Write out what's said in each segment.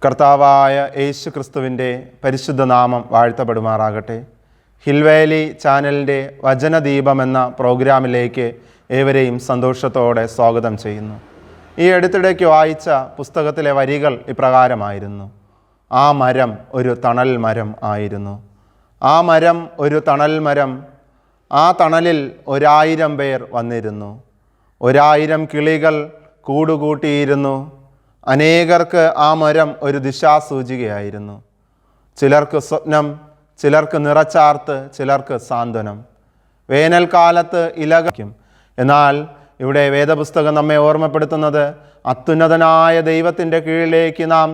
കർത്താവായ യേശു ക്രിസ്തുവിൻ്റെ പരിശുദ്ധ നാമം വാഴ്ത്തപ്പെടുമാറാകട്ടെ. ഹിൽവേലി ചാനലിൻ്റെ വചനദീപം എന്ന പ്രോഗ്രാമിലേക്ക് ഏവരെയും സന്തോഷത്തോടെ സ്വാഗതം ചെയ്യുന്നു. ഈ അടുത്തിടയ്ക്ക് വായിച്ച പുസ്തകത്തിലെ വരികൾ ഇപ്രകാരമായിരുന്നു: ആ മരം ഒരു തണൽ മരം ആയിരുന്നു. ആ മരം ഒരു തണൽ മരം. ആ തണലിൽ 1000 പേർ വന്നിരുന്നു. 1000 കിളികൾ കൂടുകൂട്ടിയിരുന്നു. അനേകർക്ക് ആ മരം ഒരു ദിശാസൂചികയായിരുന്നു. ചിലർക്ക് സ്വപ്നം, ചിലർക്ക് നിറച്ചാർത്ത്, ചിലർക്ക് സാന്ത്വനം. വേനൽക്കാലത്ത് ഇലകയ്ക്കും. എന്നാൽ ഇവിടെ വേദപുസ്തകം നമ്മെ ഓർമ്മപ്പെടുത്തുന്നത്, അത്യുന്നതനായ ദൈവത്തിൻ്റെ കീഴിലേക്ക് നാം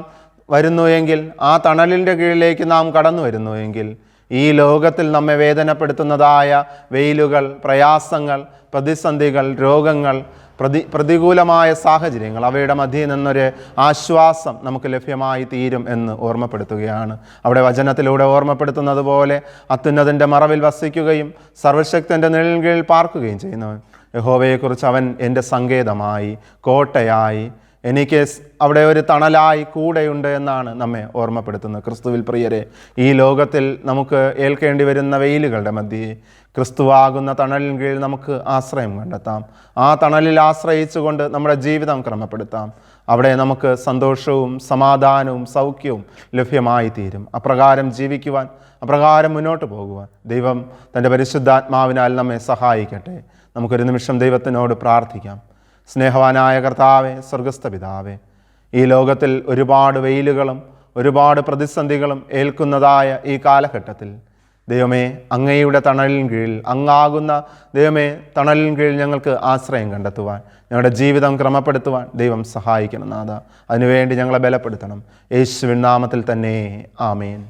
വരുന്നുവെങ്കിൽ, ആ തണലിൻ്റെ കീഴിലേക്ക് നാം കടന്നു വരുന്നുവെങ്കിൽ, ഈ ലോകത്തിൽ നമ്മെ വേദനപ്പെടുത്തുന്നതായ വെയിലുകൾ, പ്രയാസങ്ങൾ, പ്രതിസന്ധികൾ, രോഗങ്ങൾ, പ്രതികൂലമായ സാഹചര്യങ്ങൾ, അവയുടെ മധ്യേ നിന്നൊരു ആശ്വാസം നമുക്ക് ലഭ്യമായി തീരും എന്ന് ഓർമ്മപ്പെടുത്തുകയാണ്. അവിടെ വചനത്തിലൂടെ ഓർമ്മപ്പെടുത്തുന്നത് പോലെ അത്യുന്നതൻ്റെ മറവിൽ വസിക്കുകയും സർവശക്തൻ്റെ നിഴലിൻ കീഴിൽ പാർക്കുകയും ചെയ്യുന്നവൻ യഹോവയെക്കുറിച്ച് അവൻ എൻ്റെ സങ്കേതമായി, കോട്ടയായി, എനിക്ക് അവിടെ ഒരു തണലായി കൂടെയുണ്ട് എന്നാണ് നമ്മെ ഓർമ്മപ്പെടുത്തുന്നത്. ക്രിസ്തുവിൽ പ്രിയരെ, ഈ ലോകത്തിൽ നമുക്ക് ഏൽക്കേണ്ടി വരുന്ന വെയിലുകളുടെ മധ്യേ ക്രിസ്തുവാകുന്ന തണലിൻ കീഴിൽ നമുക്ക് ആശ്രയം കണ്ടെത്താം. ആ തണലിൽ ആശ്രയിച്ചുകൊണ്ട് നമ്മുടെ ജീവിതം ക്രമപ്പെടുത്താം. അവിടെ നമുക്ക് സന്തോഷവും സമാധാനവും സൗഖ്യവും ലഭ്യമായി തീരും. അപ്രകാരം ജീവിക്കുവാൻ, അപ്രകാരം മുന്നോട്ട് പോകുവാൻ ദൈവം തൻ്റെ പരിശുദ്ധാത്മാവിനാൽ നമ്മെ സഹായിക്കട്ടെ. നമുക്കൊരു നിമിഷം ദൈവത്തിനോട് പ്രാർത്ഥിക്കാം. സ്നേഹവാനായ കർത്താവേ, സ്വർഗസ്ഥ പിതാവേ, ഈ ലോകത്തിൽ ഒരുപാട് വെയിലുകളും ഒരുപാട് പ്രതിസന്ധികളും ഏൽക്കുന്നതായ ഈ കാലഘട്ടത്തിൽ ദൈവമേ, അങ്ങയുടെ തണലിൻ കീഴിൽ, അങ്ങാകുന്ന ദൈവമേ തണലിൻ കീഴിൽ ഞങ്ങൾക്ക് ആശ്രയം കണ്ടെത്തുവാൻ, ഞങ്ങളുടെ ജീവിതം ക്രമപ്പെടുത്തുവാൻ ദൈവം സഹായിക്കണം നാഥ. അതിനുവേണ്ടി ഞങ്ങളെ ബലപ്പെടുത്തണം. യേശുവിൻ നാമത്തിൽ തന്നെ ആമേൻ.